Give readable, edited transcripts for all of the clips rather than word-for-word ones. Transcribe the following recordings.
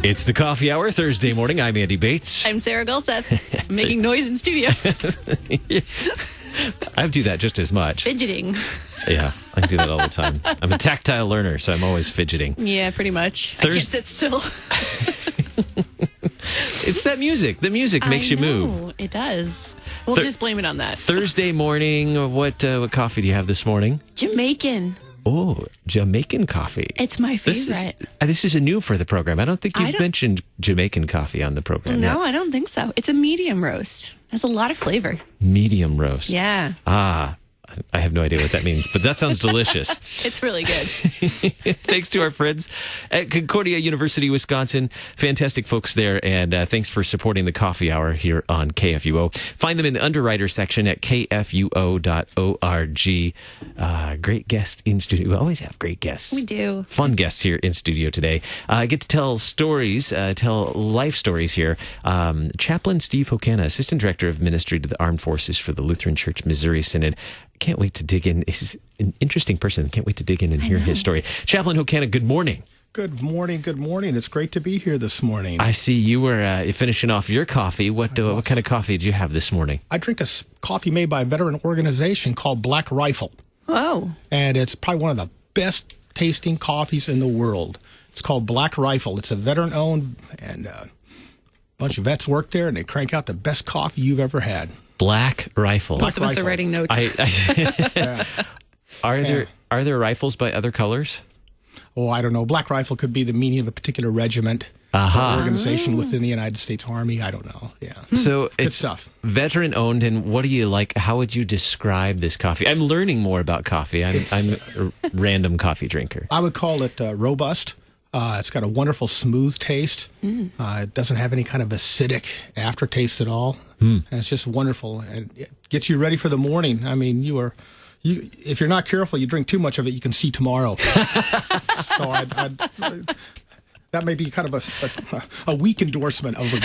It's the Coffee Hour, Thursday morning. I'm Andy Bates. I'm Sarah Gulseth. I'm making noise in studio. I do that just as much. Fidgeting. Yeah, I do that all the time. I'm a tactile learner, so I'm always fidgeting. Yeah, pretty much. I can't sit still. It's that music. The music makes you move. It does. We'll just blame it on that. Thursday morning, what coffee do you have this morning? Jamaican. Oh, Jamaican coffee. It's my favorite. This is a new for the program. I don't think you've mentioned Jamaican coffee on the program yet. No, I don't think so. It's a medium roast. It has a lot of flavor. Medium roast. Yeah. I have no idea what that means, but that sounds delicious. It's really good. Thanks to our friends at Concordia University, Wisconsin. Fantastic folks there, and thanks for supporting the Coffee Hour here on KFUO. Find them in the underwriter section at kfuo.org. Great guest in studio. We always have great guests. We do. Fun guests here in studio today. I get to tell stories, tell life stories here. Chaplain Steve Hokana, Assistant Director of Ministry to the Armed Forces for the Lutheran Church Missouri Synod. Can't wait to dig in. He's an interesting person. Can't wait to dig in and hear his story. Chaplain Hokana, good morning. Good morning. Good morning. It's great to be here this morning. I see you were finishing off your coffee. What kind of coffee did you have this morning? I drink a coffee made by a veteran organization called Black Rifle. Oh. And it's probably one of the best tasting coffees in the world. It's called Black Rifle. It's a veteran-owned, and a bunch of vets work there, and they crank out the best coffee you've ever had. Black Rifle. Both of us are writing notes. Yeah. Are there rifles by other colors? Oh, I don't know. Black Rifle could be the meaning of a particular regiment or organization within the United States Army. I don't know. Yeah. So Good it's stuff. Veteran owned, and what do you like? How would you describe this coffee? I'm learning more about coffee. I'm a random coffee drinker. I would call it robust. It's got a wonderful smooth taste. It doesn't have any kind of acidic aftertaste at all. And it's just wonderful. And it gets you ready for the morning. I mean, if you're not careful, you drink too much of it, you can see tomorrow. So that may be kind of a weak endorsement of a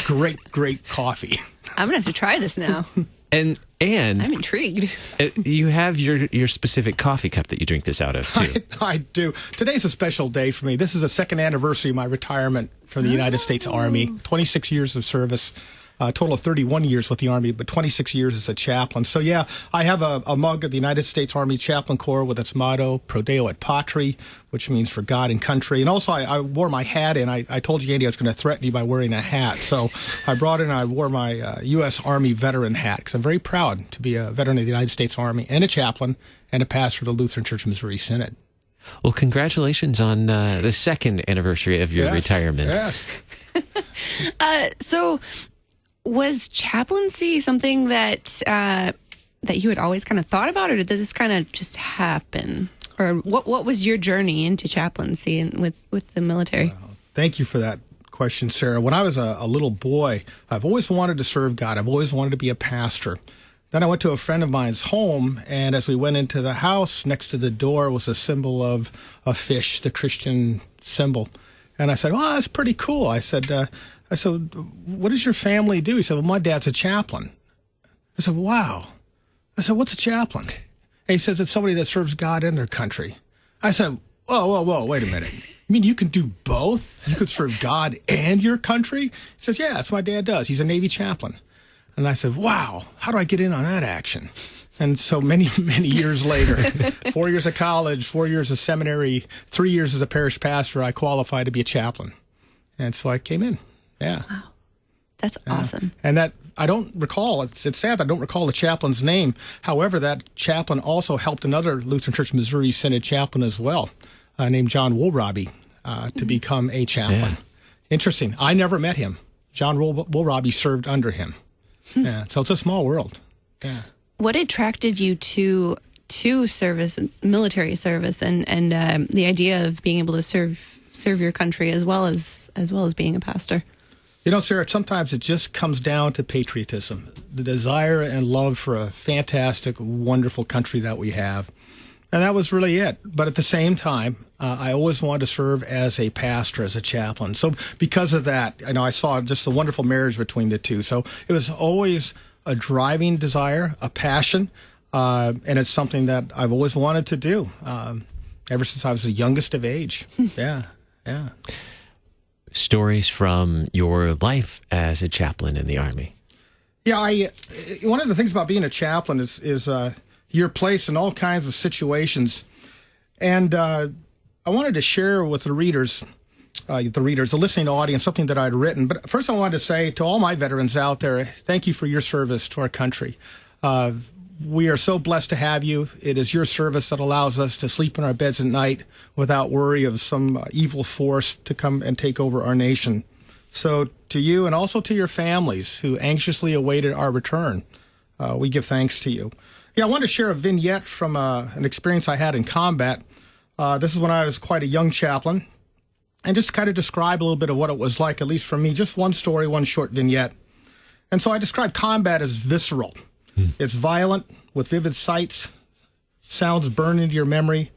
great coffee. I'm going to have to try this now. And I'm intrigued. You have your specific coffee cup that you drink this out of, too. I do. Today's a special day for me. This is the second anniversary of my retirement from the United States Army. 26 years of service. A total of 31 years with the Army, but 26 years as a chaplain. So, yeah, I have a mug of the United States Army Chaplain Corps with its motto, Pro Deo et Patri, which means for God and country. And also, I wore my hat in. I told you, Andy, I was going to threaten you by wearing a hat. So I brought in, I wore my U.S. Army veteran hat, because I'm very proud to be a veteran of the United States Army and a chaplain and a pastor of the Lutheran Church Missouri Synod. Well, congratulations on the second anniversary of your retirement. Yes. So was chaplaincy something that you had always kind of thought about, or did this kind of just happen? Or what was your journey into chaplaincy and with the military? Thank you for that question, Sarah. When I was a little boy, I've always wanted to serve God. I've always wanted to be a pastor. Then I went to a friend of mine's home, and as we went into the house, next to the door was a symbol of a fish, the Christian symbol. And I said, "Well, that's pretty cool." I said, "What does your family do?" He said, "Well, my dad's a chaplain." I said, "Wow." I said, "What's a chaplain?" And he says, "It's somebody that serves God and their country." I said, whoa, wait a minute. You mean you can do both? You could serve God and your country? He says, "Yeah, that's what my dad does. He's a Navy chaplain." And I said, "Wow, how do I get in on that action?" And so many years later, 4 years of college, 4 years of seminary, 3 years as a parish pastor, I qualified to be a chaplain. And so I came in. Yeah. Wow. That's awesome. And that, I don't recall, it's sad, I don't recall the chaplain's name. However, that chaplain also helped another Lutheran Church Missouri Synod chaplain as well, named John Woolrobbie, to become a chaplain. Yeah. Interesting. I never met him. John Woolrobbie served under him. Yeah. So it's a small world. Yeah. What attracted you to service, military service, and the idea of being able to serve your country as well as being a pastor? You know, Sarah, sometimes it just comes down to patriotism, the desire and love for a fantastic, wonderful country that we have. And that was really it. But at the same time, I always wanted to serve as a pastor, as a chaplain. So because of that, I saw just a wonderful marriage between the two. So it was always a driving desire, a passion, and it's something that I've always wanted to do ever since I was the youngest of age. Yeah. stories from your life as a chaplain in the Army. Yeah, one of the things about being a chaplain is you're placed in all kinds of situations. And I wanted to share with the listening audience, something that I'd written. But first I wanted to say to all my veterans out there, thank you for your service to our country. We are so blessed to have you. It is your service that allows us to sleep in our beds at night without worry of some evil force to come and take over our nation. So to you and also to your families who anxiously awaited our return, we give thanks to you. Yeah, I wanted to share a vignette from an experience I had in combat. This is when I was quite a young chaplain, and just kind of describe a little bit of what it was like, at least for me. Just one story, one short vignette. And so I described combat as visceral. It's violent, with vivid sights, sounds burned into your memory,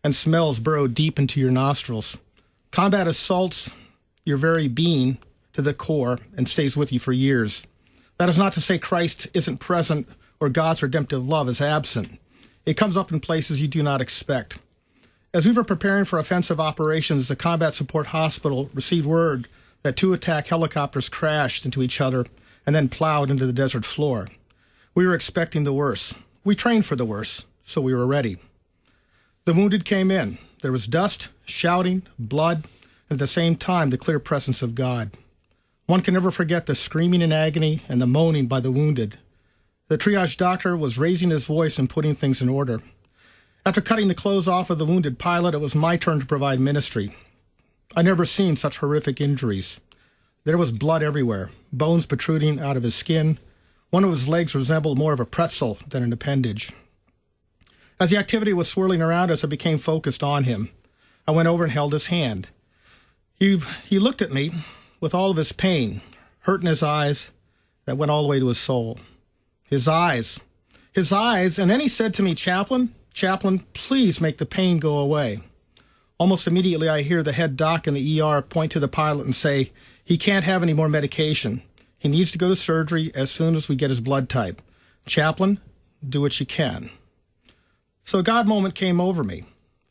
and smells burrow deep into your nostrils. Combat assaults your very being to the core and stays with you for years. That is not to say Christ isn't present or God's redemptive love is absent. It comes up in places you do not expect. As we were preparing for offensive operations, the Combat Support Hospital received word that 2 attack helicopters crashed into each other and then plowed into the desert floor. We were expecting the worst. We trained for the worst, so we were ready. The wounded came in. There was dust, shouting, blood, and at the same time, the clear presence of God. One can never forget the screaming in agony and the moaning by the wounded. The triage doctor was raising his voice and putting things in order. After cutting the clothes off of the wounded pilot, it was my turn to provide ministry. I'd never seen such horrific injuries. There was blood everywhere, bones protruding out of his skin. One of his legs resembled more of a pretzel than an appendage. As the activity was swirling around us, I became focused on him. I went over and held his hand. He looked at me with all of his pain, hurt in his eyes that went all the way to his soul. His eyes, and then he said to me, Chaplain, please make the pain go away. Almost immediately, I hear the head doc in the ER point to the pilot and say, he can't have any more medication. He needs to go to surgery as soon as we get his blood type. Chaplain, do what you can. So a God moment came over me.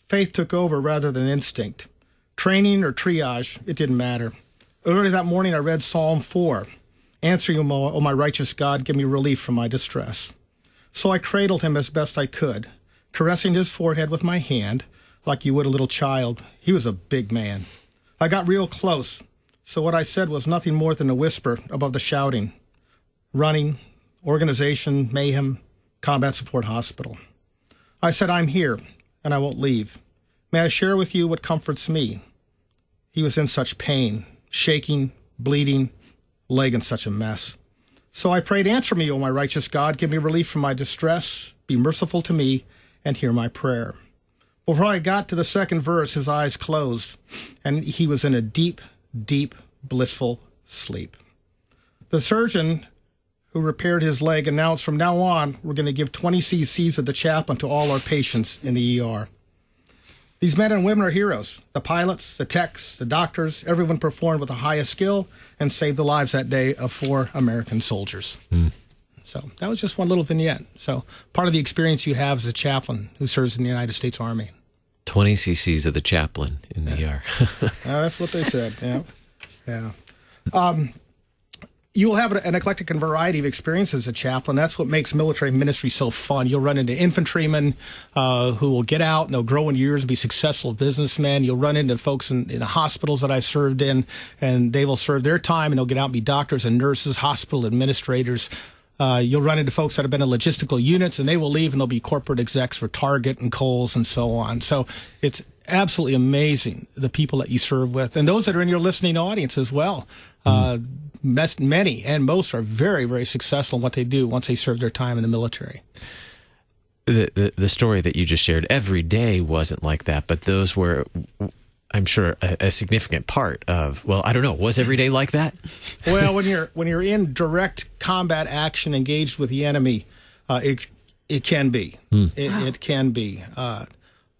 Faith took over rather than instinct. Training or triage, it didn't matter. Early that morning, I read Psalm 4. Answer you, O my righteous God, give me relief from my distress. So I cradled him as best I could, caressing his forehead with my hand like you would a little child. He was a big man. I got real close, so what I said was nothing more than a whisper above the shouting. Running, organization, mayhem, Combat Support Hospital. I said, I'm here, and I won't leave. May I share with you what comforts me? He was in such pain, shaking, bleeding, leg in such a mess. So I prayed, answer me, O my righteous God, give me relief from my distress, be merciful to me, and hear my prayer. Before I got to the second verse, his eyes closed, and he was in a deep, deep, blissful sleep. The surgeon who repaired his leg announced from now on, we're going to give 20 cc's of the Chaplain to all our patients in the ER. These men and women are heroes. The pilots, the techs, the doctors, everyone performed with the highest skill and saved the lives that day of 4 American soldiers. So that was just one little vignette. So part of the experience you have as a chaplain who serves in the United States Army. 20 cc's of the Chaplain in the ER. That's what they said, yeah. You will have an eclectic and variety of experiences as a chaplain. That's what makes military ministry so fun. You'll run into infantrymen who will get out and they'll grow in years and be successful businessmen. You'll run into folks in the hospitals that I've served in, and they will serve their time, and they'll get out and be doctors and nurses, hospital administrators. You'll run into folks that have been in logistical units, and they will leave, and they'll be corporate execs for Target and Kohl's and so on. So it's absolutely amazing, the people that you serve with, and those that are in your listening audience as well. Many and most are very, very successful in what they do once they serve their time in the military. The story that you just shared, every day wasn't like that, but those were, I'm sure, a significant part of, well, I don't know, was every day like that? Well, when you're in direct combat action engaged with the enemy, it can be. It can be.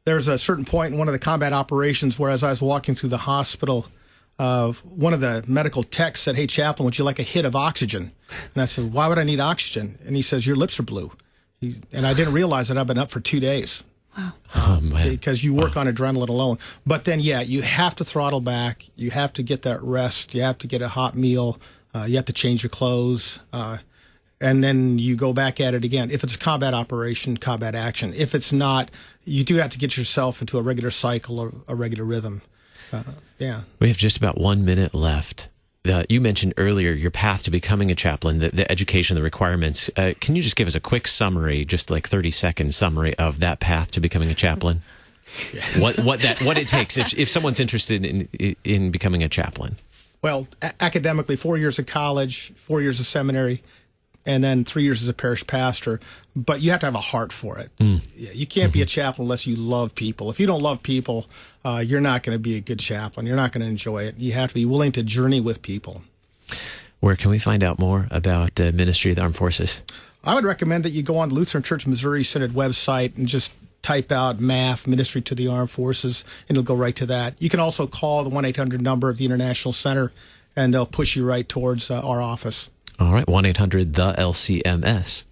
There's a certain point in one of the combat operations where, as I was walking through the hospital, one of the medical techs said, "Hey, Chaplain, would you like a hit of oxygen?" And I said, "Why would I need oxygen?" And he says, "Your lips are blue." And I didn't realize that I've been up for 2 days. Oh, man. Because you work on adrenaline alone. But then, you have to throttle back. You have to get that rest. You have to get a hot meal. You have to change your clothes. And then you go back at it again. If it's a combat operation, combat action. If it's not, you do have to get yourself into a regular cycle or a regular rhythm. We have just about 1 minute left. You mentioned earlier your path to becoming a chaplain, the education, the requirements. Can you just give us a quick summary, just like 30-second summary of that path to becoming a chaplain? What it takes if someone's interested in becoming a chaplain? Well, academically, 4 years of college, 4 years of seminary, and then 3 years as a parish pastor. But you have to have a heart for it. You can't be a chaplain unless you love people. If you don't love people, you're not going to be a good chaplain. You're not going to enjoy it. You have to be willing to journey with people. Where can we find out more about Ministry of the Armed Forces? I would recommend that you go on the Lutheran Church Missouri Synod website and just type out MAF, Ministry to the Armed Forces, and it'll go right to that. You can also call the 1-800 number of the International Center, and they'll push you right towards our office. All right, 1-800-THE-LCMS.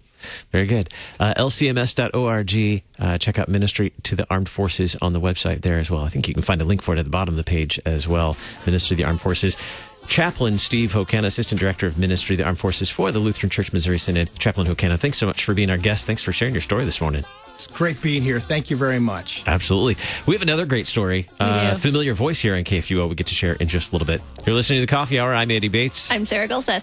Very good. LCMS.org. Check out Ministry to the Armed Forces on the website there as well. I think you can find a link for it at the bottom of the page as well. Ministry of the Armed Forces. Chaplain Steve Hokana, Assistant Director of Ministry of the Armed Forces for the Lutheran Church Missouri Synod. Chaplain Hokana, thanks so much for being our guest. Thanks for sharing your story this morning. It's great being here. Thank you very much. Absolutely. We have another great story. Familiar voice here on KFUO we get to share in just a little bit. You're listening to The Coffee Hour. I'm Andy Bates. I'm Sarah Gulseth.